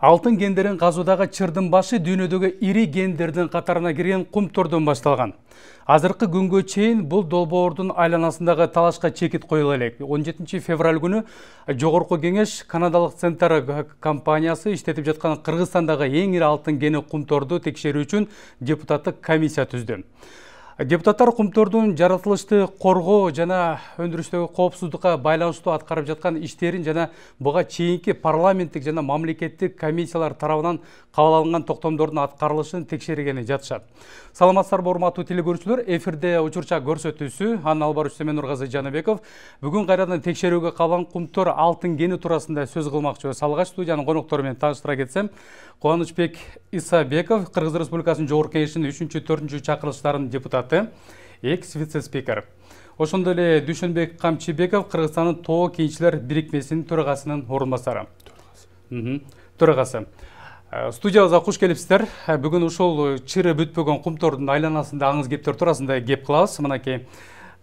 Алтын кендерин казуудагы чырдын башы дүйнөдөгү ири кендердин катарына кирген Кумтордон башталган. Азыркы күнгө чейин бул долбоордун айланасындагы талашка чекит коюла элек. 17 февраль күнү Жогорку кеңеш Канадалык Центр компаниясы иштетип жаткан Кыргызстандагы эң ири алтын кени Кумторду текшерүү үчүн депутаттык комиссия түздү. Депутаттар Кумтордун жаратылышты коргоо жана өндүрүштөгү коопсуздукка байланыштуу аткарып жаткан иштерин жана буга чейинки парламенттик жана мамлекеттик комиссиялар тарабынан кабыл алынган токтомдордун аткарылышын текшергени жатышат. Саламатсыздарбы урматтуу телекөрүүчүлөр, эфирде учурча көрсөтүүсү Анна Албарович мен Нургазы Жаныбеков бүгүн кайрадан текшерүүгө кабылган Кумтор алтын кени туурасында сөз кылмакчы. Алгач студиянын коноктору менен тааныштыра кетсем, Кубанычбек Исабеков, Кыргыз Республикасынын Жогорку кеңешинин 3-4 чакырылыштарынын депутаты, экс-вице-спикер. Ошондой эле Дүйшөнбек Камчыбеков, Кыргызстандын Тоо кийинчилер бирикмесинин төрагасынын орун басары. Төрагасы. Студиябызга куш келипсиздер. Бүгүн ушул чыры бүтпөгөн Кумтордун айланасында аңыз кептер туурасында кеп кылабыз. Мынакей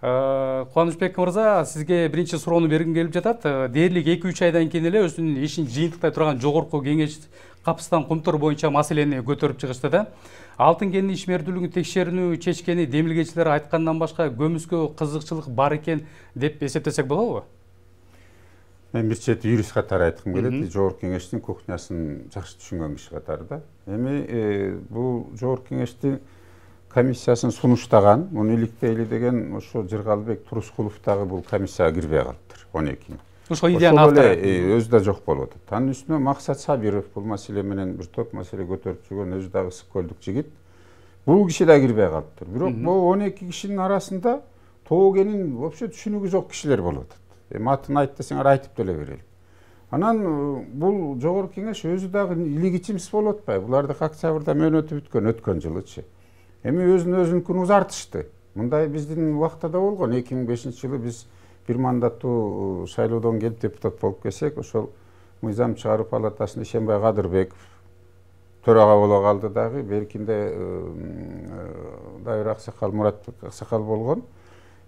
Кубанычбек мырза, сизге биринчи суроону бергим келип жатат. Дээрлик 2-3 айдан кийин эле өзүнүн ишин жыйынтыктай турган Жогорку кеңеш Капыстан Кумтор боюнча маселени көтөрүп чыгышты да. Алтын кенинин ишмердүүлүгүн текшерүүнү чечкени демилгечилер айткандан башка көмүскө кызыкчылык бар экен деп эсептесек болобу? Мен бир чети юрист катары айткым келет. Жогорку кеңештин кухнясын жакшы түшүнгөн киши катары да. Эми бул Жогорку кеңештин комиссиясын сунуштаган, муну иликтейли деген ошо Жыргалбек Турускулов дагы бул комиссияга кирбей калыптыр. 12. Ошол идеянын автору өзү да жок болуп атат. Анын үстүнө Максат Сабиров бул маселе менен бир топ маселе көтөрүп жүргөн өзү дагы Сыкөлдүк жигит. Бул киши да кирбей калыптыр. Бирок бул 12 кишинин арасында Тоо кенин вообще түшүнүгү жок кишилер болуп атат. Атын айт десеңер айтып деле берели. Анан бул Жогорку кеңеш өзү дагы илигичимсиз болуп атпайбы? Буларды октябрда мөөнөтү бүткөн өткөн жылычы. Эми өзүнүнкүн узартышты. Мындай биздин убакта да болгон. 2005-жылы биз бир мандаттуу шайлоодон келип депутат болуп келсек, ошол Мыйзам чыгаруу палатасында Ишенбай Кадырбеков төрага боло калды дагы, беркинде Дайыр Аксакал, Муратбек Аксакал болгон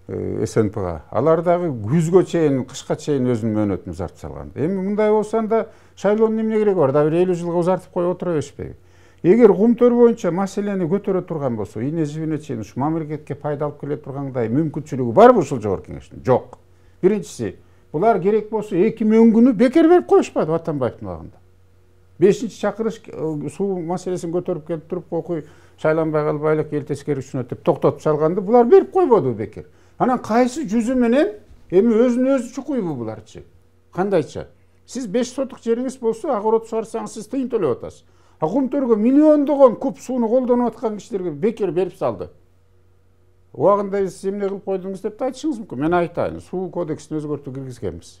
СНПга. Алар дагы күзгө чейин, кышка чейин өзүнүн мөөнөтүн узартып салган. Эми мындай болсо анда шайлоонун эмне кереги бар? Дагы 50 жылга узартып коюп отура беришпейби? Эгер Кумтор боюнча маселени көтөрө турган болсо, ийне жибине чейин ушу мамлекетке пайда алып келе тургандай мүмкүнчүлүгү барбы ушул Жогорку кеңештин? Жок. Биринчиси, булар керек болсо 2 мөңгүнү бекер берип коюшпады Атамбаевдин убагында. 5-чакырыш суу маселесин көтөрүп келип туруп, окуй шайланбай калбайлык, эл тескери күчүнөт деп токтотуп салганды, булар берип койбоду бекер. Анан кайсы жүзү менен эми өзүн өзү чукуйбу буларчы? Кандайча? Сиз 5 сотук жериңиз болсо, огород сугарсаңыз сиз тыйын төлөп атасыз. А Кумторго миллиондогон куб сууну колдонуп аткан кишилерге бекер берип салды. Убагында сиз эмне кылып койдуңуз деп айтышыңыз мүмкүн. Мен айтайын, суу кодексин өзгөртүү киргизгенбиз.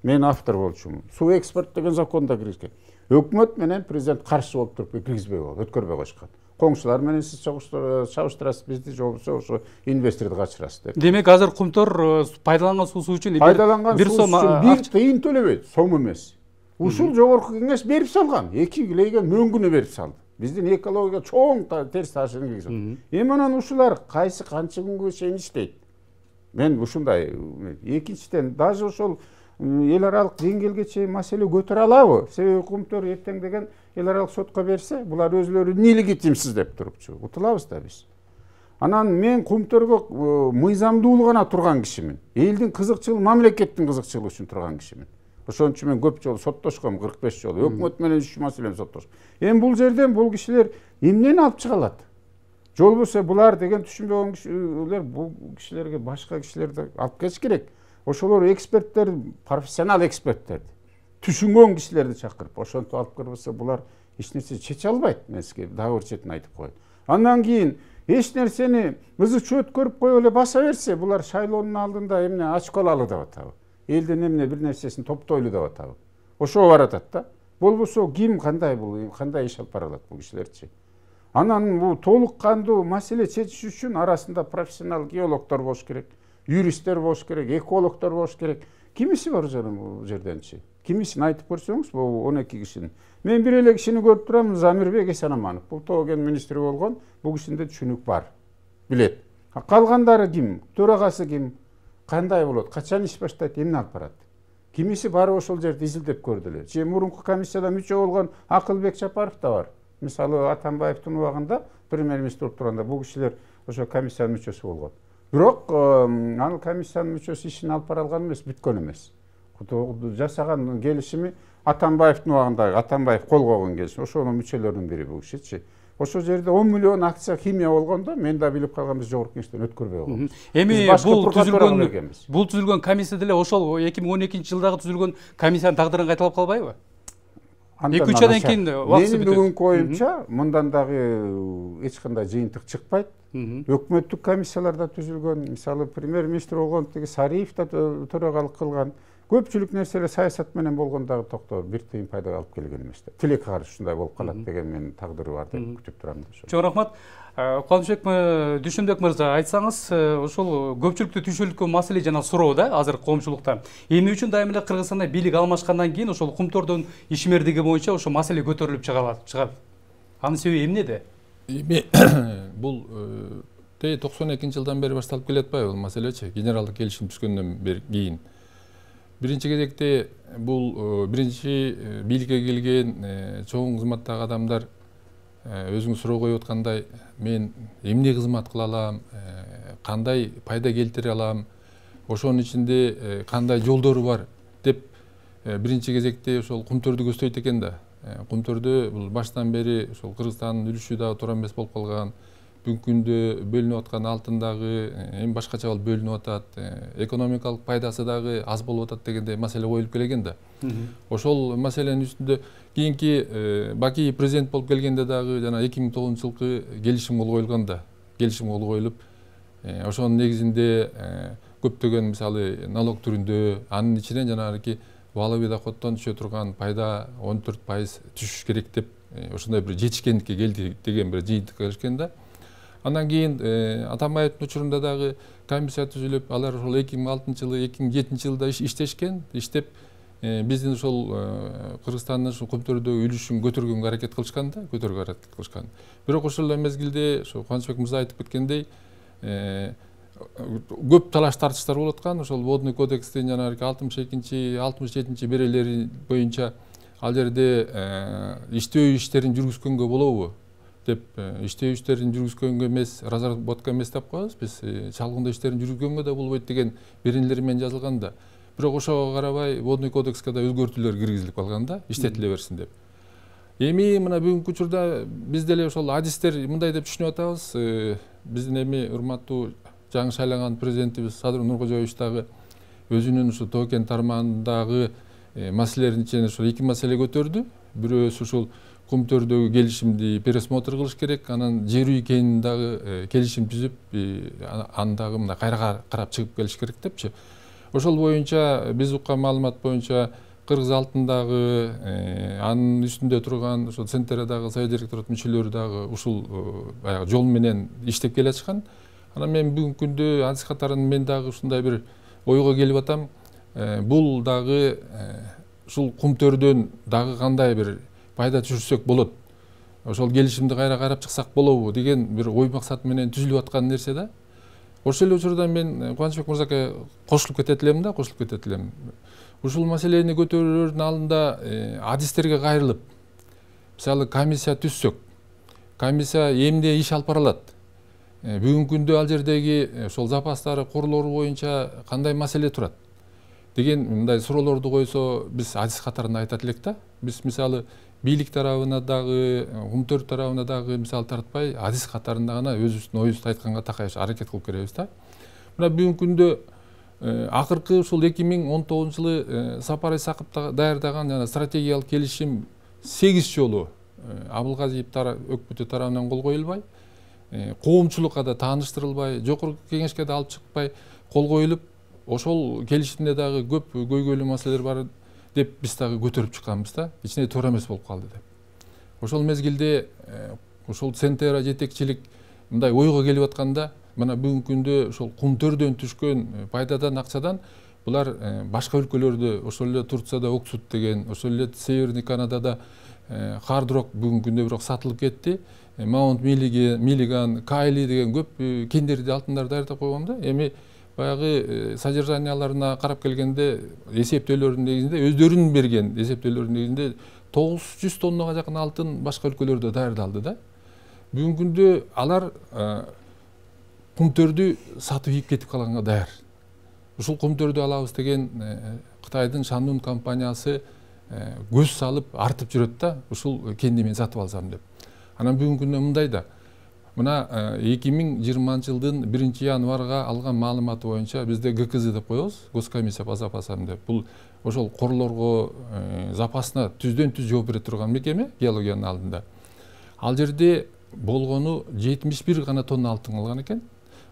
Мен автор болчумун. Суу экспорт деген законда киргизген. Өкмөт менен президент каршы болуп туруп киргизбей койгон, өткөрбөй койушкан. Коңшулар менен сиз чабыштырасыз бизди, же болбосо ошо инвесторду качырасыз деп. Демек азыр Кумтор пайдаланган суусу үчүн бир тыйын төлөбөйт, сом эмес. Ушул Жогорку кеңеш берип салган, 2 килейген мөңгүнү берип салды. Биздин экологияга чоң терс таашын киргизген. Эми анан ушулар кайсы канча күнгө чейин иштейт? Мен ушундай. Экинчиден, даже ошол эл аралык деңгээлге чейин маселе көтөрө алабы? Себеби Кумтор эртең деген эл аралык сотко берсе, булар өзүлөрү нелегитимсиз деп турупчу. Утулабыз да биз. Анан мен Кумторго мыйзамдуулук гана турган кишимин. Элдин кызыкчылыгы, мамлекеттин кызыкчылыгы үчүн турган кишимин. Ошон үчүн мен көп жолу соттошком, 45 жолу. Өкмөт менен 3 маселени соттошком. Эми бул жерден бул кишилер эмнени алып чыга алат? Же болбосо булар деген түшүнбөгөн кишилер бул кишилерге башка кишилерди алып келиш керек. Ошолор эксперттер, профессионал эксперттер, түшүнгөн кишилерди чакырып, ошентип алып кирбесе булар эч нерсе чече албайт. Мен сизге дагы бир четин айтып коеюн. Андан кийин эч нерсени ызычу өткөрүп коюп эле баса берсе, булар шайлоонун алдында эмне ачколалы деп атабы? Элдин эмне бир нерсесин топтойлу деп атабы? Ошо баратат да. Болбосо ким кандай иш алып бара алат бул кишилерчи? Анан бул толук кандуу маселе чечиш үчүн арасында профессионал геологдор болуш керек, юристтер болуш керек, экологдор болуш керек. Кимиси бар жаным бул жерденчи? Кимисин айтып көрсөңүз, бул 12 кишинин. Мен бир эле кишини көрүп турам, Замирбек Эсенаманов. Бул Тоо кен министри болгон, бул кишинде түшүнүк бар. Билет. Калгандары ким? Төрагасы ким? Кандай болот? Качан иш баштайт? Эмне алып барат? Кимиси барып ошол жерди изилдеп көрдү эле. Же мурунку комиссияда мүчө болгон Акылбек Жапаров да бар. Мисалы Атамбаевдин убагында премьер-министр болуп турганда бул кишилер ошо комиссиянын мүчөсү болгон. Бирок анын комиссиянын мүчөсү ишин алып бара алган эмес, бүткөн эмес. Жасаган келишими Атамбаевдин убагында Атамбаев кол койгон келишим. Ошонун мүчөлөрүнүн бири бул кишичи. Ошол жерде 10 миллион акция химия болгондо мен да билип калган, биз жогорку кеңештен өткөрбөй койгонбуз. Эми бул түзүлгөн комиссия деле ошол 2012-жылдагы түзүлгөн комиссиянын тагдырын кайталап калбайбы? 2-3 айдан кийин убакыты бүтөт. Менин бүгүнкү оюмча мындан дагы эч кандай жыйынтык чыкпайт. Өкмөттүк комиссияларда түзүлгөн, мисалы премьер-министр болгон тиги Сариев да төрагалык кылган. Көпчүлүк нерселер саясат менен болгон дагы токтоо бир тыйын пайда алып келген эмес. Тилекке каршы ушундай болуп калат деген менин тагдыры бар деп күтүп турам. Чоң рахмат. Кубанычбек Дүйшөнбек мырза, айтсаңыз, ошол көпчүлүктү түйшөлткөн маселе жана суроо да азыр коомчулукта. Эмне үчүн дайым эле Кыргызстанда бийлик алмашкандан кийин ошол кумтордун ишмердиги боюнча ошол маселе көтөрүлүп чыгат? Анын себеби эмнеде? Бул 92-жылдан бери башталып келе атпайбы бул маселечи? Генералдык келишим түзгөндөн кийин. Биринчи кезекте бул биринчи бийликке келген чоң кызматтагы адамдар өзүңүз суроо коюп аткандай, мен эмне кызмат кыла алам, кандай пайда келтире алам, ошонун ичинде кандай жолдору бар деп биринчи кезекте ошол кумтөрдү көздөйт экен да. Кумтөрдү бул баштан бери ошол Кыргызстандын үлүшү дагы туура эмес болуп калган. Бүгүнкү күндө бөлүнүп аткан алтын дагы эми башкача болуп бөлүнүп атат, экономикалык пайдасы дагы аз болуп атат дегендей маселе коюлуп келген да. Ошол маселенин үстүндө кийинки Баки президент болуп келгенде дагы жана 2009-жылкы келишим кол коюлган да. Келишим кол коюлуп, ошонун негизинде көптөгөн мисалы налог түрүндө анын ичинен жанагы валовый доходдон түшө турган пайда 14% түшүш керек деп ошондой бир жетишкендикке келди деген бир жыйынтыкка келишкен да. Андан кийин Атамбаевдин учурунда дагы комиссия түзүлүп, алар ошол 2006-жылы, 2007-жылда иштешкен, иштеп биздин ошол Кыргызстандын ушул кумтөрдөгү үлүшүн көтөргөнгө аракет кылышкан да, Бирок ошол эле мезгилде ошо Кубанычбек мырза айтып кеткендей, көп талаш тартыштар болуп аткан, ошол водный кодекстин жанагы 62-67 берелери боюнча ал жерде иштөө иштерин жүргүзгөнгө болобу деп, иштөө иштерин жүргүзгөнгө эмес, разработка эмес деп коебуз биз, чалгындоо иштерин жүргүзгөнгө да болбойт деген беренелер менен жазылган да. Бирок ошого карабай водный кодекске да өзгөртүүлөр киргизилип калган да, иштетиле берсин деп. Эми мына бүгүнкү учурда биз деле ошол адистер мындай деп түшүнүп атабыз. Биздин эми урматтуу жаңы шайланган президентибиз Садыр Нуркожоевич дагы өзүнүн ушу Тоо-Кен тармагындагы маселелердин ичинен ошол эки маселе көтөрдү. Бирөөсү ушул кумтөрдөгү келишимди пересмотр кылыш керек, анан жер үй кенин дагы келишим түзүп, аны дагы мына кайра карап чыгып келиш керек депчи. Ошол боюнча биз уккан маалымат боюнча Кыргыз алтындагы анын үстүндө турган ошол Центерадагы совет директорат мүчөлөрү дагы ушул баягы жол менен иштеп келе жатышкан. Анан мен бүгүнкү күндө адис катарын мен дагы ушундай бир ойго келип атам. Бул дагы ушул кумтөрдөн дагы кандай бир пайда түшүрсөк болот, ошол келишимди кайра карап чыксак болобу деген бир ой максат менен түзүлүп аткан нерсе да. Ошол эле учурда мен Кубанычбек мырзака кошулуп кетет элем. Ушул маселени көтөрүүнүн алдында адистерге кайрылып, мисалы комиссия түзсөк, комиссия эмне иш алып бара алат? Бүгүнкү күндө ал жердеги ошол запастары, корлору боюнча кандай маселе турат деген мындай суроолорду койсо, биз адис катарында айтат элек да. Биз мисалы бийлик тарабына дагы, кумтөр тарабына дагы мисал тартпай, адис катарында гана өзүбүздүн оюбузду айтканга такай аракет кылып келебиз да. Мына бүгүнкү күндө акыркы ушул 2019-жылы Сапар Исаков даярдаган жана стратегиялык келишим 8 жолу Абылгазиев өкмөтү тарабынан кол коюлбай, коомчулукка да тааныштырылбай, жогорку кеңешке да алып чыкпай кол коюлуп, ошол келишимде дагы көп көйгөйлүү маселелер бар деп биз дагы көтөрүп чыкканбыз да. Ичинде туура эмес болуп калды деп. Ошол мезгилде ошол Центера жетекчилик мындай ойго келип атканда, мына бүгүнкү күндө ошол кумтөрдөн түшкөн пайдадан, акчадан булар башка өлкөлөрдө, ошол эле Турцияда Оксуд деген, ошол эле Северный Канадада Hard Rock бүгүнкү күндө бирок сатылып кетти. Маунт Миллиган, Кайли деген көп кендерди, алтындар даярдап койгон да. Эми баягы содержанияларына карап келгенде эсептөөлөрдүн негизинде өздөрүнүн берген эсептөөлөрдүн негизинде 900 тоннага жакын алтын башка өлкөлөрдө даярдалды да. Бүгүнкү күндө алар кумтөрдү сатып ийип кетип калганга даяр. Ушул кумтөрдү алабыз деген Кытайдын Шаннун компаниясы көз салып артып жүрөт да, ушул кенди мен сатып алсам деп. Анан бүгүнкү күндө мындай да. Мына 2020 жылдын 1 январга алган маалыматы боюнча бизде ГКЗ деп коебуз, Госкомиссия по запасам деп. Бул ошол корлорго запасына түздөн түз жооп бере турган мекеме геологиянын алдында. Ал жерде болгону 71 гана тонна алтын алган экен.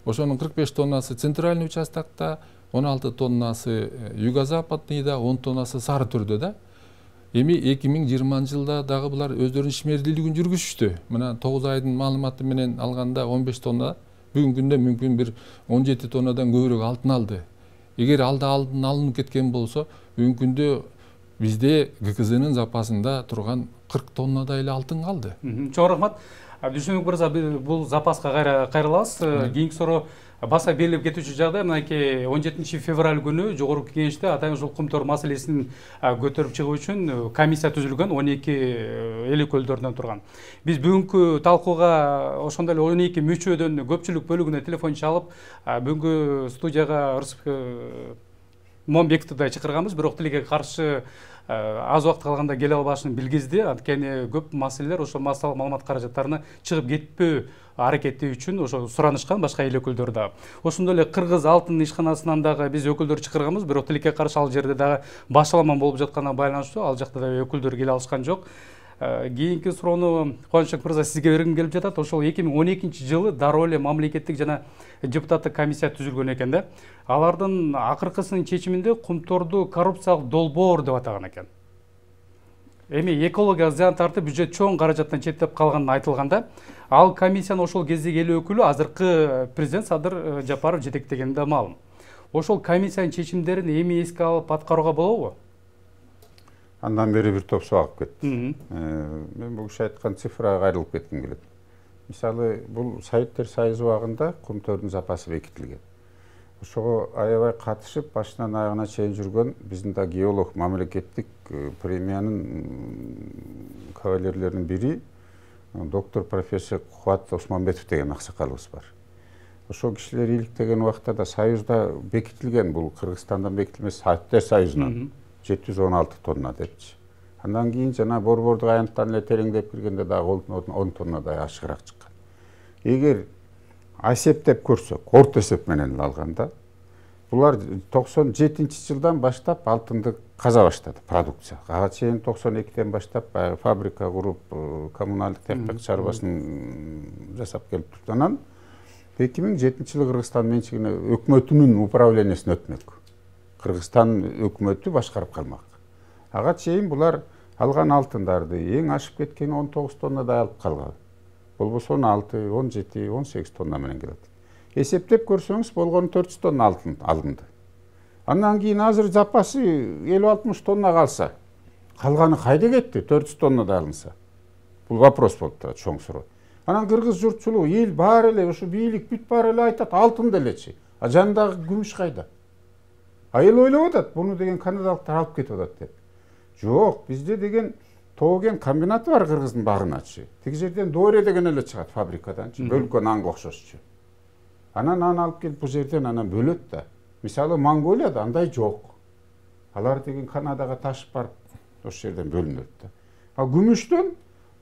Ошонун 45 тоннасы центральный участокто, 16 тоннасы юго-западныйда, 10 тоннасы сары түрдө да. Эми 2020 жылда дагы булар өздөрүнүн ишмердүүлүгүн жүргүзүштү. Мына 9 айдын маалыматы менен алганда 15 тонна, бүгүнкү күндө мүмкүн бир 17 тоннадан көбүрөөк алтын алды. Эгер алда алтын алынып кеткен болсо, бүгүнкү күндө бизде ГКЗнын запасында турган 40 тоннадай эле алтын калды. Чоң рахмат. Дүйшөнбек мырза, бул запаска кайрылабыз. Кийинки суроо баса берилип кетүүчү жагдай мынакей 17 февраль күнү жогорку кеңеште атайын ушул кумтөр маселесин көтөрүп чыгуу үчүн комиссия түзүлгөн 12 эл өкүлдөрүнөн турган. Биз бүгүнкү талкууга ошондой эле 12 мүчөдөн көпчүлүк бөлүгүнө телефон чалып, бүгүнкү студияга Момбековду да чакырганбыз, бирок тилге каршы аз убакыт калганда келе албашын билгизди. Анткени көп маселелер ошол маалымат каражаттарына чыгып кетпөө аракети үчүн ошо суранышкан башка эл өкүлдөрү да. Ошондой эле Кыргыз алтын ишканасынан дагы биз өкүлдөр чакырганбыз, бирок тилекке каршы ал жерде дагы башаламан болуп жатканына байланыштуу ал жакта да өкүлдөр келе алышкан жок. Кийинки суроону Кубанычбек мырза сизге бергим келип жатат. Ошол 2012 жылы дароо эле мамлекеттик жана депутаттык комиссия түзүлгөн экен да. Алардын акыркысынын чечиминде кумторду коррупциялык долбоор деп атаган экен. Эми экологияга зыян тартып бюджет чоң каражаттан четтеп калганы айтылганда, ал комиссиянын ошол кездеги эл өкүлү азыркы президент Садыр Жапаров жетектегени да маалым. Ошол комиссиянын чечимдерин эми эске алып аткарууга болобу? Андан бери бир топ суу агып кетти. Мен бул киши айткан цифрага кайрылып кетким келет. Мисалы, бул Советтер Союзу убагында кумтөрдүн запасы бекитилген. Ошого аябай катышып, башынан аягына чейин жүргөн биздин да геолог мамлекеттик премиянын кавалерлеринин бири доктор профессор Кубат Осмонбетов деген аксакалыбыз бар. Ошол кишилер иликтеген убакта да Союзда бекитилген, бул Кыргызстандан бекитилмес, Советтер Союзунан 716 тонна депчи. Андан кийин жана борбордук аянттан эле тереңдеп киргенде дагы 10 тоннадай ашыгыраак чыккан. Эгер эсептеп көрсөк, орто эсеп менен алганда, булар 97-жылдан баштап алтынды каза баштады, продукция. Ага чейин 92-ден баштап фабрика куруп, коммуналдык техник чарбасын жасап келип турду. Анан 2007-жылы Кыргызстан менчигине өкмөтүнүн управлениясына өтмөк. Кыргызстан өкмөтү башкарып калмак. Ага чейин булар алган алтындарды эң ашып кеткен 19 тоннадай алып калган. Болбосо 16, 17, 18 тонна менен келет. Эсептеп көрсөңүз болгону 400 тонна алтын алынды. Андан кийин азыр запасы 50-60 тонна калса, калганы кайда кетти? 400 тоннадай алынса. Бул вопрос болуп турат, чоң суроо. Анан кыргыз журтчулугу, эл баары эле, ушу бийлик бүт баары эле айтат, алтын делечи. А жанындагы күмүш кайда? Эл ойлоп атат, буну деген канадалыктар алып кетип атат деп. Жок, бизде деген Тоген комбинаты бар Кыргыздын багыначы. Тиги жерден Доре деген эле чыгат фабрикаданчы, бөлкөн аңга окшошчу. Анан алып келип бул жерден анан бөлөт да. Мисалы Монголияда андай жок. Алар деген Канадага ташып барып ошол жерден бөлүнөт да. А күмүштөн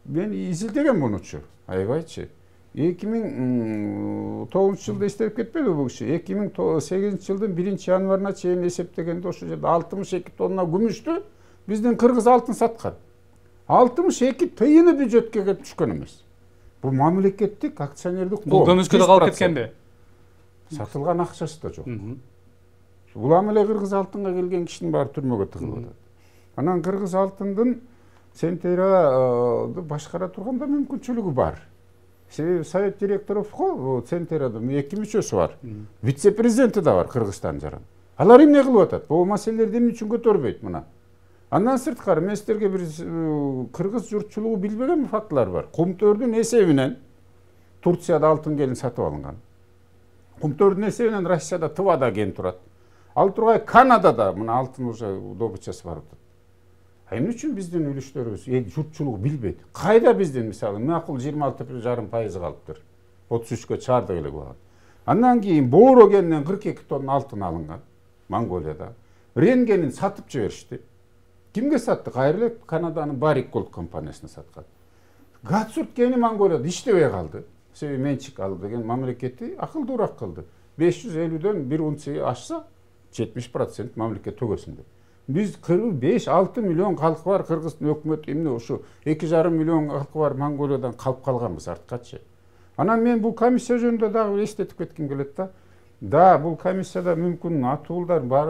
мен изилдеген мунучу. Аябайчы. 2009 жылда эстеп кетпеди бул киши. 2008 жылдын 1 январына чейин эсептегенде ошол жерде 62 тонна күмүштү биздин кыргыз алтын саткан. 62 тыйыны бюджетке кетип түшкөн эмес. Бул мамлекеттик акционердик кол. Бул көмүскөдө калып кеткенби? Сатылган акчасы да жок. Улам эле кыргыз алтынга келген кишинин баары түрмөгө тыгылып атат. Анан кыргыз алтындын Центерады башкара турганда мүмкүнчүлүгү бар. Себеби совет директоров го Центерада 2 мүчөсү бар. Вице-президенти да бар Кыргызстан жаран. Алар эмне кылып атат? Бул маселелерди эмне үчүн көтөрбөйт мына? Андан сырткары мен силерге бир кыргыз журтчулугу билбеген фактылар бар. Кумтөрдүн эсебинен Турцияда алтын келин сатып алынган. Кумтордун эсебинен Россияда Тывада кен турат. Ал тургай Канадада мына алтын уже добычасы бар атат. Эмне үчүн биздин үлүштөрүбүз журтчулугу билбейт? Кайда биздин мисалы макул 26,5% калыптыр. 33-кө чаардык эле болгон. Андан кийин Боро кенинен 42 тонна алтын алынган Монголияда. Ренгенин сатып жиберишти. Кимге сатты? Кайра эле Канаданын Barrick Gold компаниясына саткан. Гатсурт кени Монголияда иштебей калды. Себеби менчик алды деген мамлекети акылдуураак кылды. 550дөн 1 унция ашса 70% мамлекет төгөсүн деп. Biz 45-6 milyon halkı var Kırgızistan hükümeti emne şu 2,5 milyon halkı var Mongoliyadan kalıp kalganбыз артқачы. Анан мен бул комиссия жөнүндө дагы эстетип кетким келет да. Да, бул комиссияда мүмкүн атуулдар бар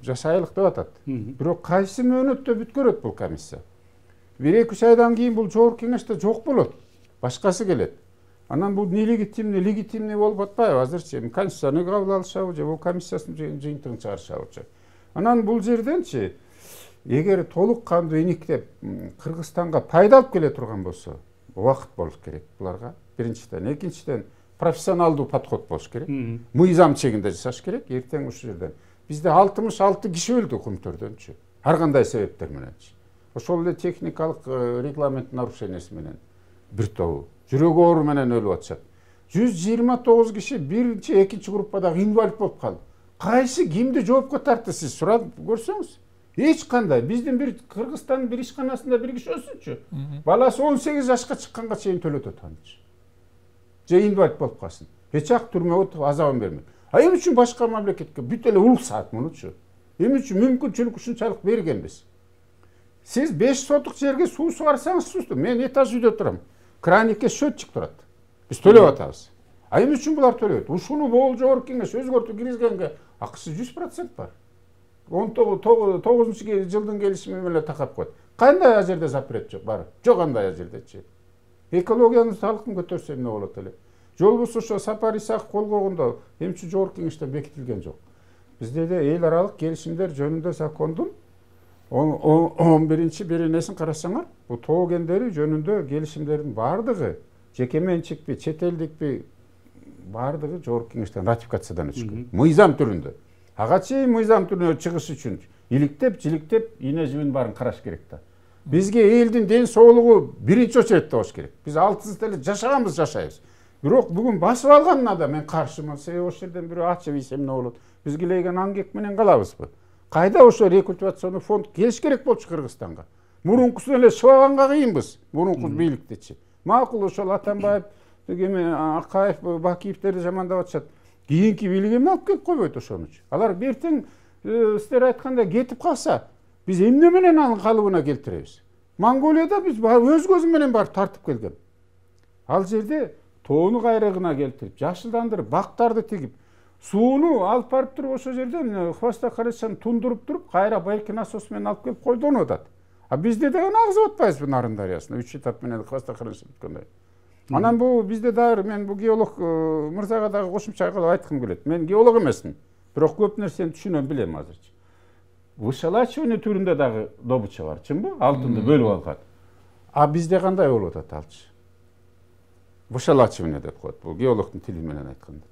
жасайлык деп атат. Бирок кайсы мөөнөттө бүткөрөт бул комиссия? 1-2 айдан кийин бул жогорку кеңеште жок болот. Башкасы келет. Анан бул легитимный болуп атпайбы азырчы? Конституцияны кабыл алышабы же бул комиссиясынын жыйынтыгын чыгарышабычы? Анан бул жерденчи эгер толук кандуу эниктеп Кыргызстанга пайда алып келе турган болсо, убакыт болуш керек буларга. Биринчиден, экинчиден профессионалдуу подход болуш керек. Мыйзам чегинде жасаш керек. Эртең ушул жерден бизде 66 киши өлдү Кумтөрдөнчү. Ар кандай себептер мененчи. Ошол эле техникалык регламент нарушениясы менен бир тобу жүрөк оору менен өлүп атышат. 129 киши биринчи, экинчи группадагы инвалид болуп калды. Кайсы кимди жоопко тартты сиз сурап көрсөңүз? Эч кандай. Биздин бир Кыргызстандын бир ишканасында бир киши өссүнчү. Баласы 18 жашка чыкканга чейин төлөтөт анчы. Же инвалид болуп калсын. Эч ак түрмөгө отуруп азабын бермейт. Эмне үчүн башка мамлекетке бүт эле уруксат мунучу? Эмне үчүн мүмкүнчүлүк ушунчалык бергенбиз? Сиз 5 сотук жерге суу сугарсаңыз суусту. Мен этаж үйдө турам. Краникке счетчик турат. Биз төлөп атабыз. Эмне үчүн булар төлөйт? Ушуну бул жогорку кеңеш өзгөртүп киргизгенге акысы 100% бар. 19-жылдын келишими менен такап коет. Кандай жерде запрет жок бар? Жок андай жердечи. Экологияны салкын көтөрсө эмне болот эле? Жол болсо ошо Сапар Исаков кол койгондо эмчи жогорку кеңеште бекитилген жок. Бизде де эл аралык келишимдер жөнүндө закондун 11-чи беренесин карасаңар, бул тоо кендери жөнүндө келишимдердин бардыгы жеке менчикпи, чет элдикпи бардыгы жогорку кеңештен ратификациядан өткөн. Мыйзам түрүндө. Ага чейин мыйзам түрүнө чыгыш үчүн иликтеп, жиликтеп, ийне жибин барын караш керек да. Бизге элдин ден соолугу биринчи очередте болуш керек. Биз алтынсыз эле жашаганбыз, жашайбыз. Бирок бүгүн басып алганына да мен каршымын. Себеби ошол жерден бирөө ачып ийсе эмне болот? Биз килейген аңгек менен калабызбы? Кайда ошо рекультивационный фонд келиш керек болчу Кыргызстанга? Мурункусун эле шыбаганга кыйынбыз. Мурунку бийликтечи. Макул ошол Атамбаев, Акаев, Бакиевтерди жамандап атышат. Кийинки бийлик эмне алып келип койбойт ошонучу? Алар бертең силер айткандай кетип калса, биз эмне менен анын калыбына келтиребиз? Монголияда биз өз көзү менен барып тартып келген. Ал жерде тоону кайрыгына келтирип, жашылдандырып, бактарды тигип, сууну алып барып туруп ошол жерден Хвостокарачаны тундуруп туруп, кайра байки насос менен алып келип колдонуп атат. А бизде деген агызып атпайбызбы Нарын дарыясына 3 этап менен Хвостокарачаны бүткөндөй. Анан бул бизде дагы мен бул геолог мырзага дагы кошумча кылып айткым келет. Мен геолог эмесмин, бирок көп нерсени түшүнөм, билем азырчы. Вышелачивание түрүндө дагы добыча бар, чынбы? Алтынды бөлүп алган. А бизде кандай болуп атат алчы? Вышелачивание деп коет, бул геологдун тили менен айтканда.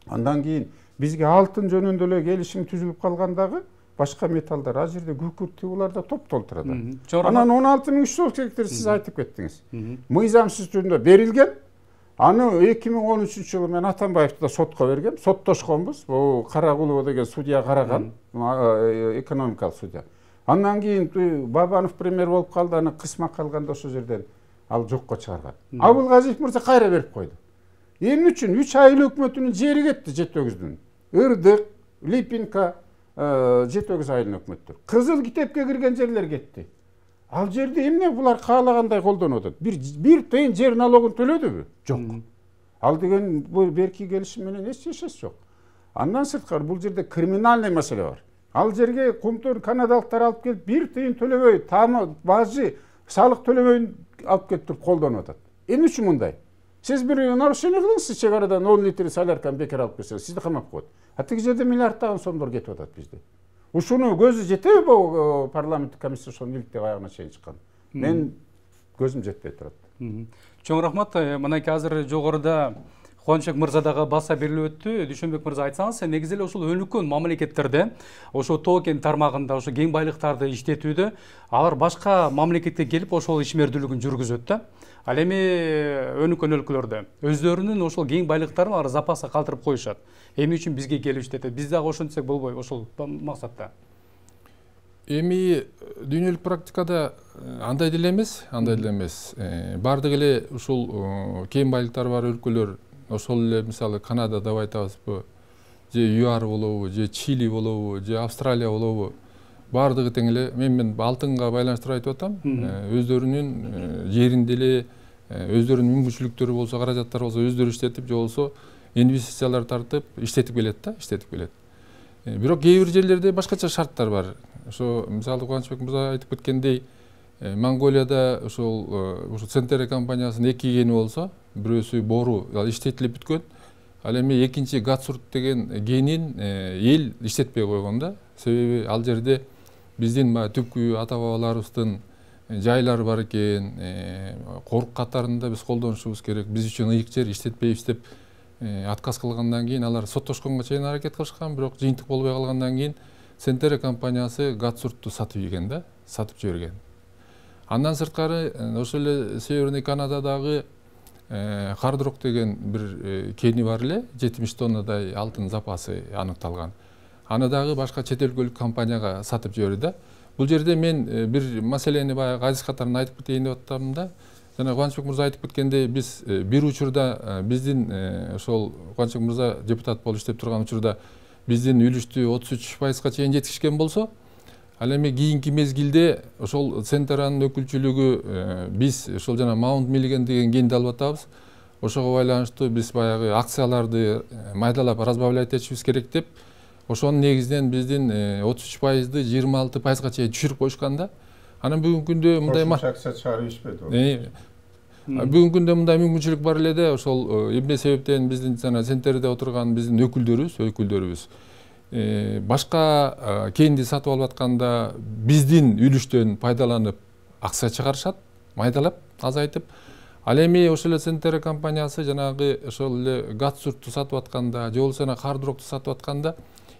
Андан кийин бизге алтын жөнүндө эле келишим түзүлүп калгандагы башка металлдар ал жерде күкүрт буларда топ толтурат. Анан 16.300 гектар сиз айтып кеттиңиз. Мыйзамсыз түрүндө берилген. Аны 2013 жылы мен Атамбаевди да сотко бергем. Соттошконбуз. Бул Карагулова деген судья караган, экономикалык судья. Андан кийин Бабанов премьер болуп калды, аны кысма калганда ошол жерден ал жокко чыгарган. Абылгазиев мырза кайра берип койду. Эмне үчүн 3 айыл өкмөтүнүн жери кетти Жетөгүздүн. Ырдык, Липинка, Жетөгүз айылын өкмөттөр. Кызыл китепке кирген жерлер кетти. Ал жерде эмне булар каалагандай колдонуп атат? Бир тыйын жер налогун төлөдүбү? Жок. Ал деген бул берки келишим менен эч эшес жок. Андан сырткары бул жерде криминалдый маселе бар. Ал жерге Кумтөр канадалыктар алып келип бир тыйын төлөбөй, тамы, бажы, салык төлөбөй алып келип туруп колдонуп атат. Эмне үчүн мындай? Сиз бир нарушение кылыңыз, чек арадан 10 литр солярканы бекер алып келсеңиз, сизди камап коет. А тиги жерде миллиарддаган сомдор кетип атат бизде. Ушуну көзү жетеби бул парламенттик комиссия ошону иликтеп аягына чейин чыккан? Мен көзүм жетпей турат. Чоң рахмат. Мынакей азыр жогоруда Кубанычбек мырза дагы баса берилип өттү. Дүйшөнбек мырза, айтсаңыз, негизи эле ушул өнүккөн мамлекеттерде, ошо тоо кен тармагында ошо кең байлыктарды иштетүүдө алар башка мамлекетке келип ошол ишмердүүлүгүн жүргүзөт да. Ал эми өнүккөн өлкөлөрдө өздөрүнүн ошол кең байлыктарын алар запаска калтырып коюшат. Эми үчүн бизге келип иштетет. Биз дагы ошентсек болбойбу ошол максатта? Эми дүйнөлүк практикада андай деле эмес, бардыгы эле ушул кең байлыктары бар өлкөлөр, ошол эле мисалы Канада деп айтабызбы, же ЮАР болобу, же Чили болобу, же Австралия болобу, бардыгы тең эле. Мен алтынга байланыштырып айтып атам. Өздөрүнүн жеринде эле өздөрүнүн мүмкүнчүлүктөрү болсо, каражаттары болсо өздөрү иштетип, же болсо инвестициялар тартып иштетип келет. Бирок кээ бир жерлерде башкача шарттар бар. Ошо мисалы Кубанычбек мырза айтып кеткендей, Монголияда ушул Центере компаниясынын 2 кени болсо, бирөөсү бору иштетилип бүткөн. Ал эми экинчи Гатсурт деген кенин эл иштетпей койгон да. Себеби ал жерде биздин түпкү ата бабаларыбыздын жайлары бар экен, корук катарында биз колдонушубуз керек. Биз үчүн ыйык жер, иштетпейбиз деп отказ кылгандан кийин алар соттошконго чейин аракет кылышкан, бирок жыйынтык болбой калгандан кийин Центере компаниясы Гатсуртту сатып жиберген. Андан сырткары ошол эле Северный Канададагы Хардрок деген бир кени бар эле, 70 тоннадай алтын запасы аныкталган. Аны дагы башка чет өлкөлүк компанияга сатып жиберди да. Бул жерде мен бир маселени баягы азис катарында айтып кетейин деп атам да. Жана Кубанычбек мырза айтып кеткендей, биз бир учурда биздин ошол Кубанычбек мырза депутат болуп иштеп турган учурда биздин үлүштү 33%га чейин жетишкен болсо, ал эми кийинки мезгилде ошол Центеранын өкүлчүлүгү биз ошол жана Маунт Миллиган деген кенди алып атабыз. Ошого байланыштуу биз баягы акцияларды майдалап разбавлять этишибиз керек деп, ошонун негизинен биздин 33%ды 26%га чейин түшүрүп коюшкан да. Анан бүгүнкү күндө мындай акция чыгарып ишпеди. Бүгүнкү күндө мындай мүмкүнчүлүк бар эле да, ошол эмне себептен биздин жана Центерде отурган биздин өкүлдөрүбүз башка кенди сатып алып атканда биздин үлүштөн пайдаланып акция чыгарышат, майдалап, азайтып. Ал эми ошол эле Центере компаниясы жанагы ошол эле Гатсуртту сатып атканда, же болбосо Хардрокту сатып атканда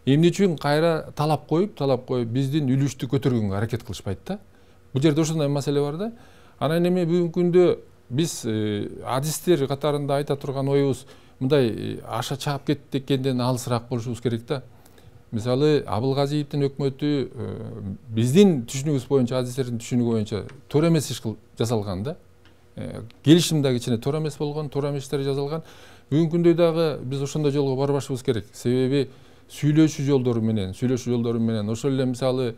эмне үчүн кайра талап коюп биздин үлүштү көтөргөнгө аракет кылышпайт да. Бул жерде ошондой маселе бар да. Анан эми бүгүнкү күндө биз адистер катарында айта турган оюбуз мындай аша чаап кетти экенден алысыраак болушубуз керек да. Мисалы Абылгазиевдин өкмөтү биздин түшүнүгүбүз боюнча, адистердин түшүнүгү боюнча туура эмес иш жасалган да. Келишим да кичине туура эмес болгон, туура эмес иштер жасалган. Бүгүнкү күндө дагы биз ошондой жолго барбашыбыз керек. Себеби сүйлөшүү жолдору менен ошол эле мисалы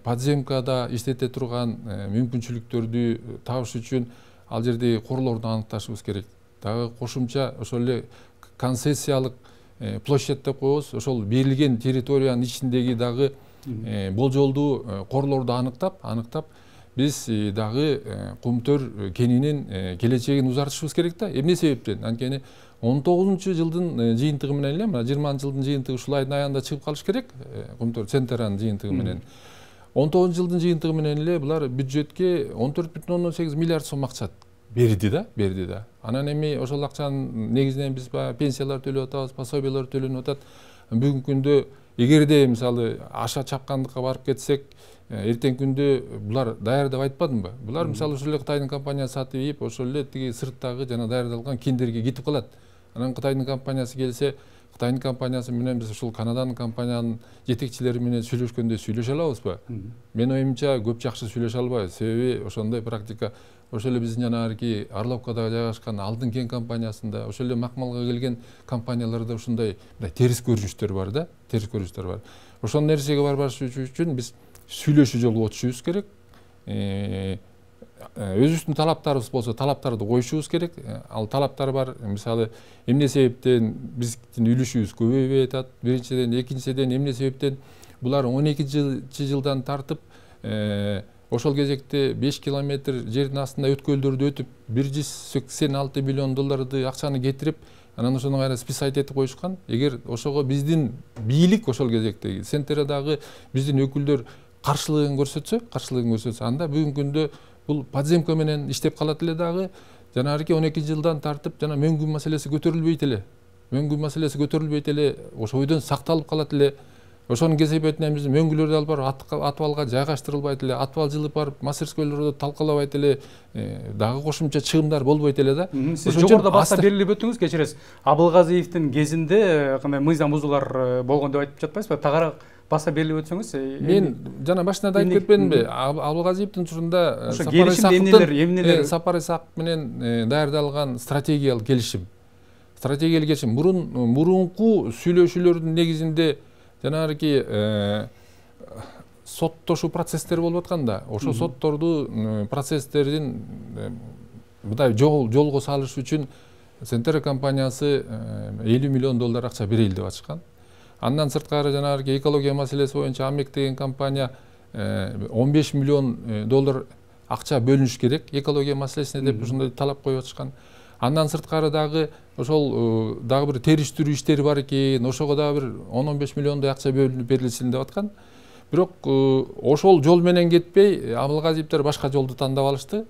подземкада иштете турган мүмкүнчүлүктөрдү табыш үчүн ал жердеги корлорду аныкташыбыз керек. Дагы кошумча ошол эле концессиялык площадь деп коебуз, ошол берилген территориянын ичиндеги дагы болжолдуу корлорду аныктап биз дагы Кумтөр кенинин келечегин узартышыбыз керек да. Эмне себептен? Анткени 19-жылдын жыйынтыгы менен эле, 20-жылдын жыйынтыгы ушул айдын аягында чыгып калыш керек, Кумтөр Центеранын жыйынтыгы менен. 19-жылдын жыйынтыгы менен эле булар бюджетке 14,8 миллиард сом акча берди да. Анан эми ошол акчанын негизинен биз пенсиялар төлөп атабыз, пособиялар төлөнүп атат. Бүгүнкү күндө эгерде мисалы аша чапкандыкка барып кетсек, эртеңки күндө булар даяр деп айтпадымбы? Булар мисалы ошол эле Кытайдын компаниясы сатып ийип, ошол эле тиги сырттагы жана даярдалган кендерге кетип калат. Анан Кытайдын компаниясы келсе, Кытайдын компаниясы менен биз ушул Канаданын компаниянын жетекчилери менен сүйлөшкөндө сүйлөшө алабызбы? Мен оюмча көп жакшы сүйлөшө албайбыз. Себеби ошондой практика ошол эле биздин жанагы Орловкада жайгашкан Алтын кен компаниясында, ошол эле макмалга келген компанияларда ушундай терс көрүнүштөр бар да, Ошол нерсеге барбаш үчүн биз сүйлөшүү жолго өтүшүбүз керек. Өзүбүздүн талаптарыбыз болсо, талаптарды коюшубуз керек. Ал талаптар бар. Мисалы, эмне себептен биздин үлүшүбүз көбөйбөй атат? Биринчиден, экинчиден эмне себептен булар 12-жылдан тартып ошол кезекте 5 километр жердин астында өткөлдөрдү өтүп 186 миллион долларды акчаны кетирип, анан ошону кайра списать этип коюшкан. Эгер ошого биздин бийлик ошол кезектеги Центердагы биздин өкүлдөр каршылыгын көрсөтсө, анда бүгүнкү күндө бул подземка менен иштеп калат эле дагы, жанагы 12 жылдан тартып жана мөңгү маселеси көтөрүлбөйт эле. Мөңгү маселеси көтөрүлбөйт эле, ошо ойдон сакталып калат эле. Ошонун кесепетинен биздин мөңгүлөр да алып барып атыбалга жайгаштырылбайт эле, атыбал жылып барып мастерскойлордо талкалабайт эле, дагы кошумча чыгымдар болбойт эле да. Сиз жогоруда баса белгилеп өттүңүз, кечиресиз. Абылгазиевдин кезинде кандай мыйзам бузуулар болгон деп айтып жатпайсызбы? Тагыраак баса белгилеп өтсөңүз. Мен жана башында да айтып кетпедимби? Абылгазиевдин учурунда Сапар Исаков менен даярдалган стратегиялык келишим. Мурунку сүйлөшүүлөрдүн негизинде жанагы соттошуу процесстери болуп атканда, ошо сотторду процесстердин мындай жолго салыш үчүн Центр компаниясы $50 миллион акча берейли деп ачкан. Андан сырткары жанагы экология маселеси боюнча Амек деген компания $15 миллион акча бөлүнүш керек экология маселесине деп ушундай талап коюп атышкан. Андан сырткары дагы ошол дагы бир териштирүү иштери бар экен, ошого дагы бир 10-15 миллиондой акча бөлүнүп берилсин деп аткан. Бирок ошол жол менен кетпей, Абылгазиевдер башка жолду тандап алышты.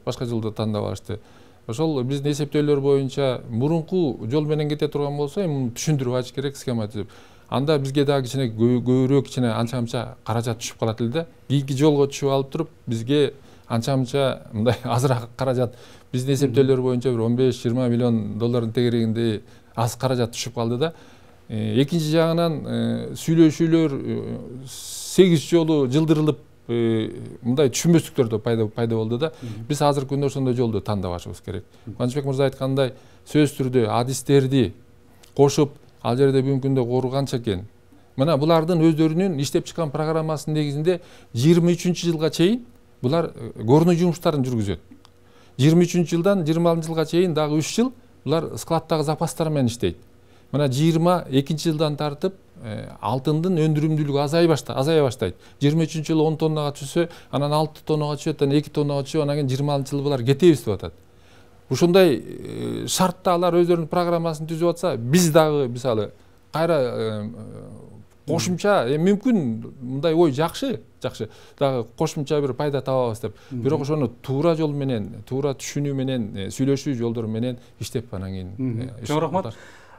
Ошол биздин эсептөөлөр боюнча мурунку жол менен кете турган болсо, эми түшүндүрүп айтыш керек, схема түзүп. Анда бизге дагы кичине көбүрөөк анча-мынча каражат түшүп калат эле да. Кийинки жолго түшүп алып туруп, бизге анча-мынча мындай азыраак каражат, биздин эсептөөлөр боюнча бир 15-20 миллион тегерегинде аз каражат түшүп калды да. Экинчи жагынан сүйлөшүүлөр 8 жолу жылдырылып, мындай түшүнбөстүктөр да пайда болду да. Биз азыркы күндө ошондой жолду тандабашыбыз керек. Кубанычбек мырза айткандай, сөз түрдө адистерди кошуп, ал жерде бүгүнкү күндө кууганча экен. Мына булардын өздөрүнүн иштеп чыккан программасынын негизинде 23-жылга чейин булар көрүнүү жумуштарын жүргүзөт. 23-жылдан 26-жылга чейин дагы 3 жыл булар складдагы запастар менен иштейт. Мына 22-жылдан тартып алтындын өндүрүмдүүлүгү азая баштайт. 23-жылы 10 тоннага түшсө, анан 6 тоннага түшөт, анан 2 тоннага түшөп, анан кийин 26-жылы булар кетебиз деп атат. Ушундай шартта алар өздөрүнүн программасын түзүп атса, биз дагы мисалы кайра кошумча мүмкүн мындай ой жакшы дагы кошумча бир пайда табабыз деп. Бирок ошону туура жол менен, туура түшүнүү менен, сүйлөшүү жолдору менен иштеп анан кийин. Чоң рахмат.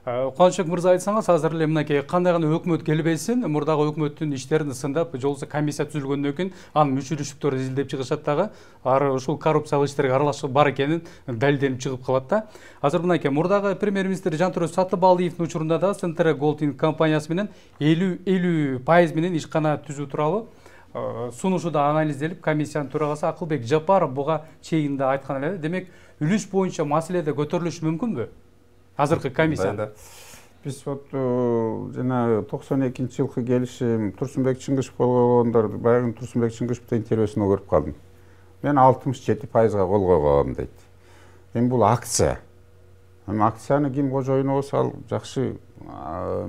Кубанычбек мырза айтсаңыз, азыр эле мынакей кандай гана өкмөт келбесин, мурдагы өкмөттүн иштерин сындап, жолсу комиссия түзүлгөндөн кийин анын мүчөлүштүктөрү изилдеп чыгышат дагы, ушул коррупциялык иштерге аралашуу бар экенин далилденип чыгып калат да. Азыр мынакей мурдагы премьер-министр Жантөрө Сатыбалдиевдин учурунда да Центр Голдинг компаниясы менен 50% менен ишкана түзүү тууралуу сунушу да анализделип, комиссиянын төрагасы Акылбек Жапаров буга чейин да айткан эле. Демек, үлүш боюнча маселеде көтөрүлүшү мүмкүнбү? Азыркы комиссия. Биз жана 92-жылкы келишим Турсунбек Чыңгышев болгондор, баягы Турсунбек Чыңгышевдин интервьюсун көрүп калдым. Мен 67%га кол койгом дейт. Эми бул акция. Эми акцияны ким кожоюну болсо ал жакшы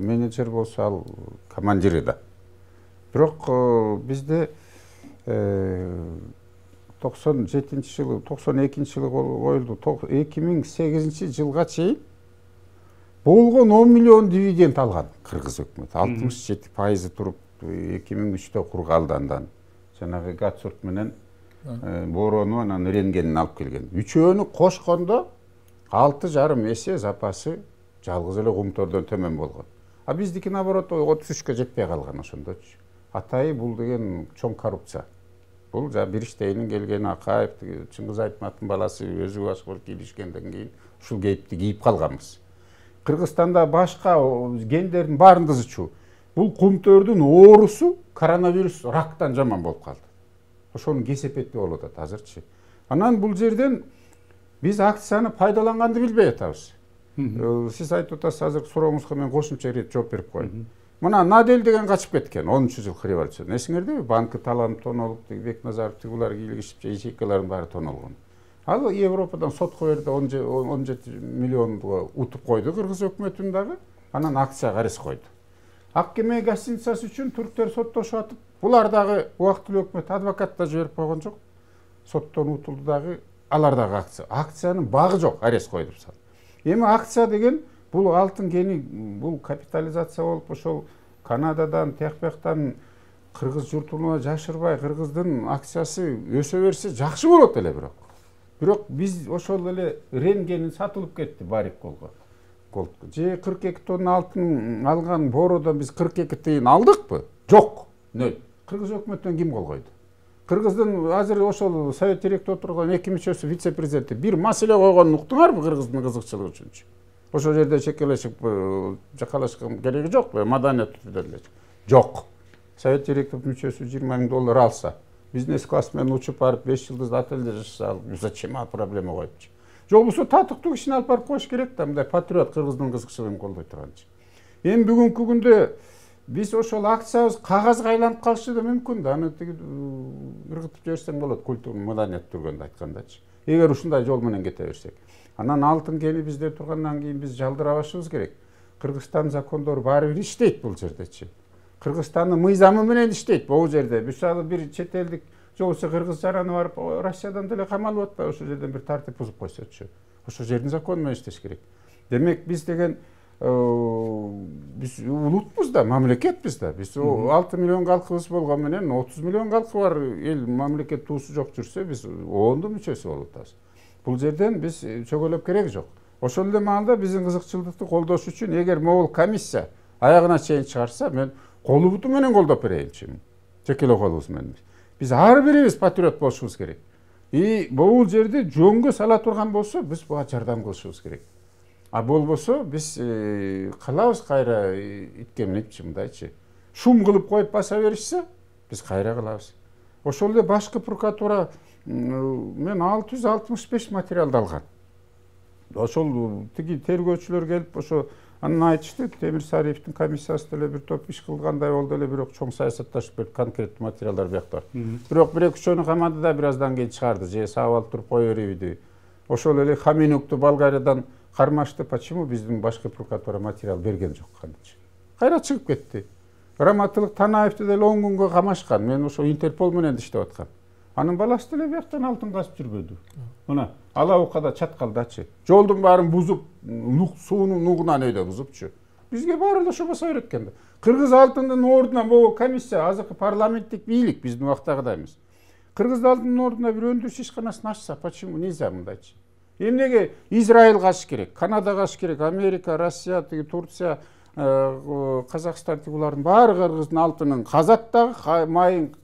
менеджер болсо ал командири да. Бирок бизде 97-жылы, 92-жылы коюлду. 2008-жылга чейин болгон 10 миллион дивиденд алган кыргыз өкмөтү. 67% туруп 2003-тө кургалды, андан жанагы Гацурт менен Борону анан Ренгенин алып келген. Үчөөнү кошкондо 6,5 эсе запасы жалгыз эле Кумтордон төмөн болгон. А биздики наоборот 33-кө жетпей калган ошондочу. Атайы бул деген чоң коррупция. Бул Бириштейнин келген Акаев, Чыңгыз Айтматтын баласы өзү башка бир кийлишкенден кийин ушул кейипти кийип калганбыз. Кыргызстанда башка гендердин баарын дызычу. Бул Кумтөрдүн оорусу коронавирус рактан жаман болуп калды. Ошонун кесепети болуп атат азырчы. Анан бул жерден биз акцияны пайдаланганды билбей атабыз. Сиз айтып атасыз, азыркы сурооңузга мен кошумча жооп берип коеюн. Мына Надель деген качып кеткен 10-жылкы революция. Эсиңердеби? Банкы таланып тонолуп, Бекназаров булар кийлигишип, ячейкаларын баары тонолгон. Ал Европадан сотко берди, 17 миллионго утуп койду кыргыз өкмөтүн дагы. Анан акцияга арыз койду. Ак кеме гостиницасы үчүн түрктөр соттошуп атып, булар дагы убактылуу өкмөт адвокат да жиберип койгон жок. Соттон утулду дагы, алар дагы акциянын багы жок, арыз койду. Эми акция деген бул алтын кени, бул капитализация болуп, ошол Канададан, Техпектан кыргыз журтуна жашырбай кыргыздын акциясы өсө берсе жакшы болот эле, бирок. Бирок биз ошол эле ренгенин сатылып кетти Барикколго. Же 42 тонна алтын алган боородон биз 42 тыйын алдыкпы? Жок. Нөл. Кыргыз өкмөтүнөн ким кол койду? Кыргыздын азыр ошол совет теректе отурган эки мүчөсү вице-президенти бир маселе койгонун уктуңарбы кыргыздын кызыкчылыгы үчүнчү? Ошол жерде чекелешип жакалашкан кереги жокпу? Маданиятты эле. Жок. Совет теректин мүчөсү $20,000 алса, бизнес-класс менен учуп барып 5 жылдыз отелде жашаса, зачем проблема коюпчу? Жок болсо татыктуу кишини алып барып коюш керек да, мындай патриот кыргыздын кызыкчылыгын колдой турганчы. Эми бүгүнкү күндө биз ошол акциябыз кагазга айланып калышы да мүмкүн да. Аны тиги ыргытып жиберсең болот, культурный маданият түргөндө айткандачы. Эгер ушундай жол менен кете берсек. Анан алтын кени бизде тургандан кийин биз жалдырабашыбыз керек. Кыргызстан закондору баары бир иштейт бул жердечи. Кыргызстандын мыйзамы менен иштейт бул жерде. Мисалы бир чет элдик же болбосо кыргыз жараны барып Россиядан деле камалып атпайбы, ошол жерден бир тартип бузуп койсочу. Ошол жердин закону менен иштеш керек. Демек биз деген биз улутпуз да, мамлекетпиз да. Биз 6 миллион калкыбыз болгон менен 30 миллион калкы бар эл мамлекет туусу жок жүрсө биз оондун мүчөсү болуп атабыз. Бул жерден биз чөгөлөп кереги жок. Ошол эле маалда биздин кызыкчылыкты колдош үчүн эгер могул комиссия аягына чейин чыгарса, мен колу буту менен колдоп берейинчи. Чекелөө колубуз менен. Биз ар бирибиз патриот болушубуз керек. Бул жерде жөнгө сала турган болсо, биз буга жардам кылышыбыз керек. А болбосо биз калабыз кайра иткеминипчи мындайчы. Шум кылып коюп баса беришсе, биз кайра кылабыз. Ошол эле башкы прокуратура мен 665 материалды алган. Ошол тиги тергөөчүлөр келип ошо анын айтышты, Темир Сариевдин комиссиясы деле бир топ иш кылгандай болду эле, бирок чоң саясатташып берип конкреттүү материалдар бияктар. Бирок бир эки үчөөнү камады да бир аздан кийин чыгарды, же сабап алып туруп кое береби. Ошол эле Хаминукту Болгариядан кармашты, почему биздин башкы прокуратура материал берген жок канчы. Кайра чыгып кетти. Раматылык Танаевди деле 10 күнгө камашкан. Мен ошо Интерпол менен иштеп аткам. Анын баласы деле бияктан алтын казып жүрбөдү. Мына Алаукада чаткалдачы. Жолдун баарын бузуп, суунун нугунан өйдө бузупчу. Бизге баары ошо баса öğretкен да. Кыргыз алтындын ордуна могу комиссия, азыркы парламенттик бийлик биздин убактагыдай эмес. Кыргыз алтындын ордуна бир өндүрүш ишканасын ачса, почему нельзя мындайчы? Эмнеге Израиль каш керек, Канада каш керек, Америка, Россия, Турция, Казакстан булардын баары кыргыздын алтынын казат дагы майын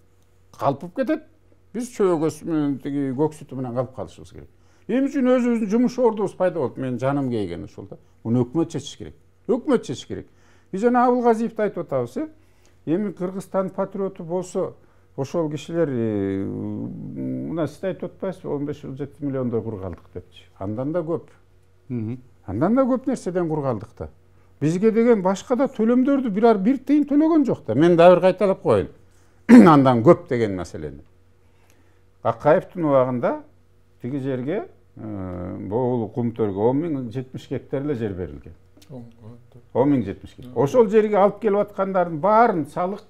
калпып кетет. Биз чөөгөсү менен тиги көк сүтү менен калып калышыбыз керек. Эми үчүн өзүбүздүн жумуш ордубуз пайда болду. Менин жаным кейген ошол да. Муну өкмөт чечиш керек. Өкмөт чечиш керек. Биз жана Абылгазиевди айтып атабыз, эми Кыргызстан патриоту болсо, ошол кишилер мына сиз айтып атпайсызбы, 15-7 миллиондой кур калдык депчи. Андан да көп. Андан да көп нерседен кур калдык да. Бизге деген башка да төлөмдөрдү бир тыйын төлөгөн жок да. Мен да бир кайталап коеюн. Андан көп деген маселени. Акаевдин убагында тиги жерге бул кумтөргө 10.070 гектар эле жер берилген. 10.070 гектар. Ошол жерге алып келип аткандардын баарын салык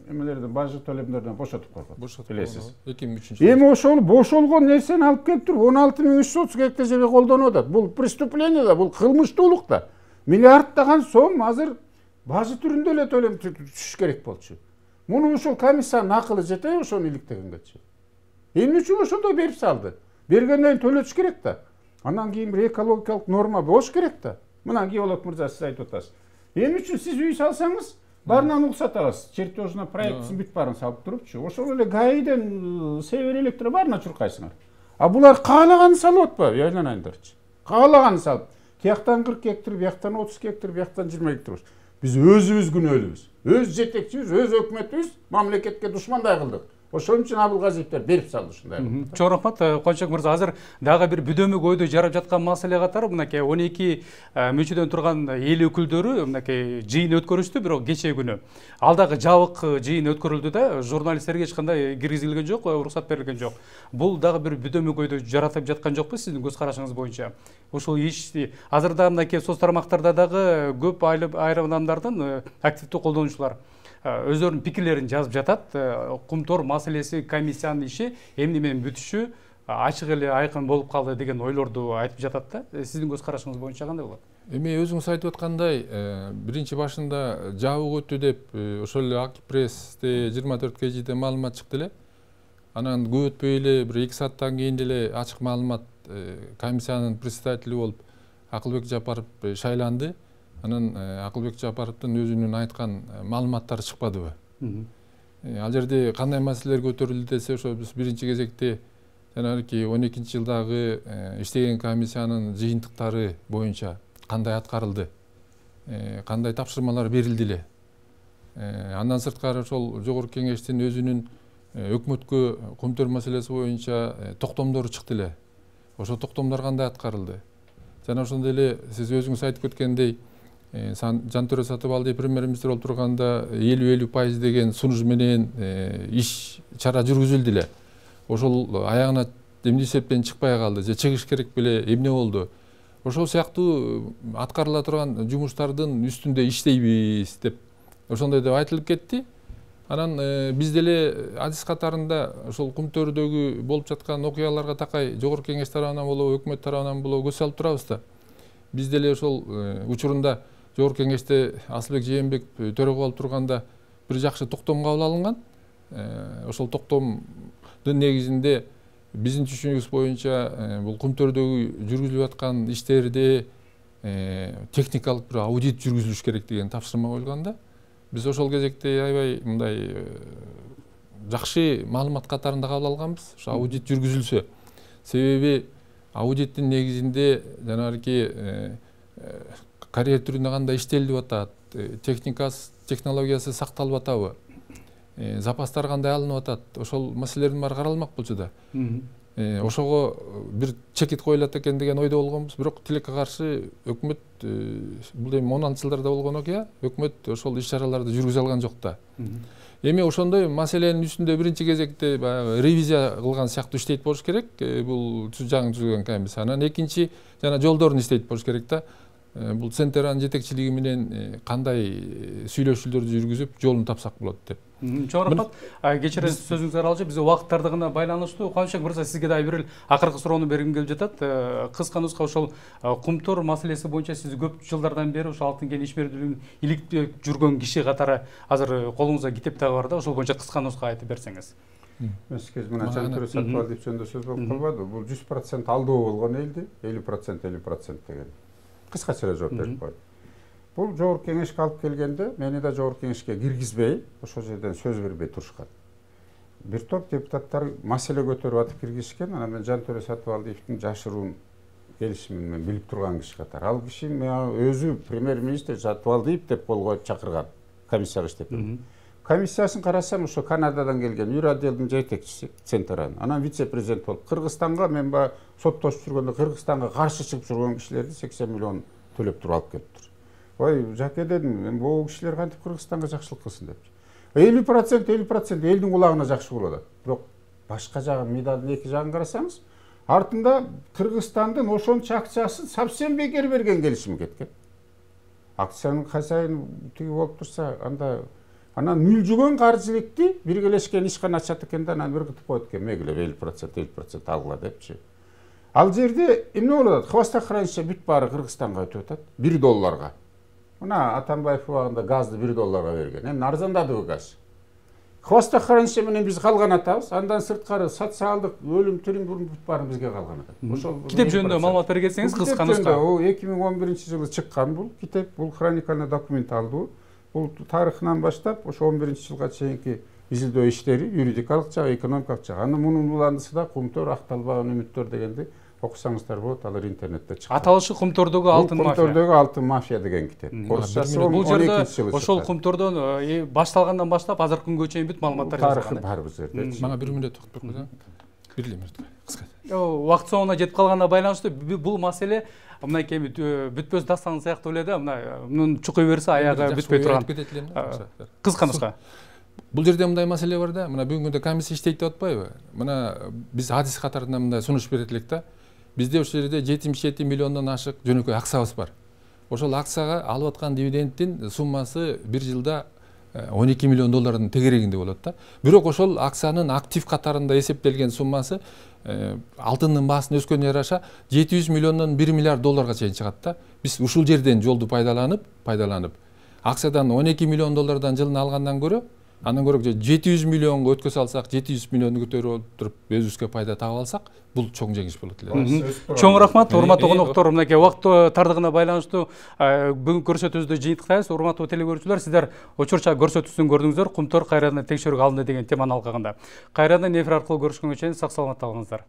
эмелерден, бажы төлөмдөрдөн бошотуп койгон. Билесиз. 2003. Эми ошол бошолгон нерсени алып келип туруп 16.330 гектар жерге колдонуп атат. Бул преступление да, бул кылмыштуулук да. Миллиарддаган сом азыр бажы түрүндө эле төлөм түшүш керек болчу. Муну ошол комиссиянын акылы жетеби ошону иликтегенгечи? Эмне үчүн ошондой берип салды? Бергенден төлөтүш керек да. Андан кийин бир экологиялык норма болуш керек да. Мына Геолог мырза сиз айтып атасыз. Эмне үчүн сиз үй салсаңыз, баарынан уруксат аласыз. Чертежуна проектисин бүт баарын салып турупчу. Ошол эле ГАИден Север Электро баарына чуркайсыңар. А булар каалаганын салып атпайбы, айланайындарчы. Каалаганын салып. Тияктан 40 гектар, бияктан 30 гектар, бияктан 20 гектар. Биз өзүбүз күнөөлүбүз. Өз жетекчибиз, өз өкмөтүбүз мамлекетке душмандай кылдык. Ошон үчүн Абылгазиевдер берип салды ушундай. Чоң рахмат, Кончок мырза. Азыр дагы бир бүдөмүк ойдо жарап жаткан маселе катары мынакей 12 мүчөдөн турган эл өкүлдөрү мынакей жыйын өткөрүштү, бирок кечээ күнү. Ал дагы жабык жыйын өткөрүлдү да, журналисттерге эч кандай киргизилген жок, уруксат берилген жок. Бул дагы бир бүдөмүк ойдо жаратып жаткан жокпу сиздин көз карашыңыз боюнча? Ушул ишти азыр да мынакей соц тармактарда дагы көп айрым адамдардын активдүү колдонуучулар өздөрүнүн пикирлерин жазып жатат. Кумтор маселеси, комиссиянын иши эмне менен бүтүшү ачык эле айкын болуп калды деген ойлорду айтып жатат да. Сиздин көз карашыңыз боюнча кандай болот? Эми өзүңүз айтып аткандай, биринчи башында жабык өттү деп ошол эле Ак Прессте 24 кжде маалымат чыкты эле. Анан көп өтпөй эле бир 2 сааттан кийин деле ачык маалымат комиссиянын председатели болуп Акылбек Жапаров шайланды. Анан Акылбек Жапаровдун өзүнүн айткан маалыматтары чыкпадыбы? Ал жерде кандай маселелер көтөрүлдү десе, ошо биз биринчи кезекте жанагы 12-жылдагы иштеген комиссиянын жыйынтыктары боюнча кандай аткарылды, кандай тапшырмалар берилди эле. Андан сырткары ошол жогорку кеңештин өзүнүн өкмөткө көмтөр маселеси боюнча токтомдору чыкты эле. Ошо токтомдор кандай аткарылды? Жана ошондой эле сиз өзүңүз айтып кеткендей, Жантөре Сатыбалдиев премьер-министр болуп турганда 50-50% деген сунуш менен иш чара жүргүзүлдү эле. Ошол аягына эмне эсептен чыкпай калды, же чыгыш керек беле, эмне болду? Ошол сыяктуу аткарыла турган жумуштардын үстүндө иштейбиз деп ошондой деп айтылып кетти. Анан биз деле адис катарында ошол Кумтөрдөгү болуп жаткан окуяларга такай жогорку кеңеш тарабынан болобу, өкмөт тарабынан болобу көз салып турабыз да. Биз деле ошол учурунда жогорку кеңеште Асылбек Жээнбеков төрөгө болуп турганда бир жакшы токтом кабыл алынган. Ошол токтомдун негизинде биздин түшүнүгүбүз боюнча бул Кумтөрдөгү жүргүзүлүп аткан иштерде техникалык бир аудит жүргүзүлүш керек деген тапшырма коюлган да. Биз ошол кезекте аябай мындай жакшы маалымат катарында кабыл алганбыз. Ошо аудит жүргүзүлсө. Себеби аудиттин негизинде жанагы карьер түрүнө кандай иштелип атат, технологиясы сакталып атабы, запастар кандай алынып атат, ошол маселелердин баары каралмак болчу да. Ошого бир чекит коюлат экен деген ойдо болгонбуз, бирок тилекке каршы өкмөт бул эми 10-жылдарда болгон окуя, өкмөт ошол иш-чараларды жүргүзө алган жок да. Эми ошондой маселенин үстүндө биринчи кезекте баягы ревизия кылган сыяктуу иштейт болуш керек. Бул жаңы түзүлгөн комиссия. Анан экинчи жана жолдорун иштейт болуш керек да. Бул Центеранын жетекчилиги менен кандай сүйлөшүүлөрдү жүргүзүп жолун тапсак болот деп. Чоң рахмат. Кечиресиз, сөзүңүздү алчу. Биз убакыттарды гана байланыштуу. Кубанычбек мырза, сизге да бир акыркы суроону бергим келип жатат. Кыска нуска ошол Кумтөр маселеси боюнча сиз көп жылдардан бери ошол алтын кен ишмердүүлүгүн иликтеп жүргөн киши катары азыр колуңузда китеп дагы бар да. Ошол боюнча кыска нуска айтып берсеңиз. Эскез мына Жантөре Сатыбалдиев жөнүндө сөз болуп калбады. Бул 100% алдоо болгон элди, 50% деген. Кыскача жооп берип койду. Бул жогорку кеңешке алып келгенде мени да жогорку кеңешке киргизбей, ошол жерден сөз бербей турушкан. Бир топ депутаттар маселе көтөрүп атып киргизишкен. Анан мен Жантөре Сатыбалдиевдин жашыруун келишимин мен билип турган киши катары. Ал киши өзү премьер-министр Сатыбалдиев деп кол коюп чакырган комиссияга иштеп. Комиссиясын карасам, ошо Канададан келген юр отделдин жетекчиси Центран. Анан вице-президент болуп Кыргызстанга мен соттошуп жүргөндө Кыргызстанга каршы чыгып жүргөн кишилерди 80 миллион төлөп туруп алып келиптир. Ой, жаке дедим, мен бул кишилер кантип Кыргызстанга жакшылык кылсын деп. 50% элдин кулагына жакшы болот. Бирок башка жагын, медалдын эки жагын карасаңыз, артында Кыргызстандын ошончо акчасын совсем бекер берген келишим кеткен. Акциянын кайсайын тиги болуп турса, анда анан мүлжүгөн каржылыкты биргелешкен ишкана ачат экен да, анан бир кытып коет экен, мегиле 50% алгыла депчи. Ал жерде эмне болуп атат? Хвостохранилище бүт баары Кыргызстанга өтүп атат, $1. Мына Атамбаев убагында газды $1 берген. Эми арзандадыбы газ? Хвостохранилище менен биз калган атабыз, андан сырткары социалдык өлүм тирим бүт баары бизге калган атат. Ошол китеп жөнүндө маалымат бергенсеңиз кыска нуска. О 2011-жылы чыккан бул китеп, бул хроникалык документалдуу. Бул тарыхынан баштап ошо 11-жылга чейинки изилдөө иштери, юридикалык жагы, экономикалык жагы. Анын мунун уландысы да Кумтөр акталбаган үмүттөр дегенди окусаңыздар болот, алар интернетте чыккан. Аталышы Кумтөрдөгү алтын мафия. Кумтөрдөгү алтын мафия деген китеп. Бул жерде ошол Кумтөрдөн башталгандан баштап азыркы күнгө чейин бүт маалыматтар тарыхы бар бул жерде. Мага 1 мүнөт токтоп койсоң. 1 мүнөт. Кыска. Убакыт соңуна жетип калганына байланыштуу бул маселе мынакей бүтпөс дастан сыяктуу эле да, мунун чукуй берсе аягы бүтпөй турган. Кыска нуска. Бул жерде мындай маселе бар да, мына бүгүнкү күндө комиссия иштейт деп атпайбы? Мына биз адис катарында мындай сунуш берет элек да. Бизде ошол жерде 77 миллиондон ашык жөнөкөй акчабыз бар. Ошол акчага алып аткан дивидендтин суммасы бир жылда $12 миллион тегерегинде болот да. Бирок ошол акчанын актив катарында эсептелген суммасы алтындын баасын өскөнүнө жараша $700 миллиондон $1 миллиард чейин чыгат да. Биз ушул жерден жолду пайдаланып, акчадан $12 миллион жылына алгандан көрө Андан көрө 700 миллионго өткөзө алсак, 700 миллионду көтөрүп туруп өзүбүзгө пайда таап алсак, бул чоң жеңиш болот эле. Чоң рахмат, урматтуу конокторум. Мынакей убакыт тардыгына байланыштуу бүгүнкү көрсөтүүбүздү жыйынтыктайбыз. Урматтуу телекөрүүчүлөр, сиздер учурча көрсөтүүсүн көрдүңүздөр. Кумтор кайрадан текшерүүгө алынды деген теманы алганда. Кайрадан эфир аркылуу көрүшкөнгө чейин сак саламатта калыңыздар.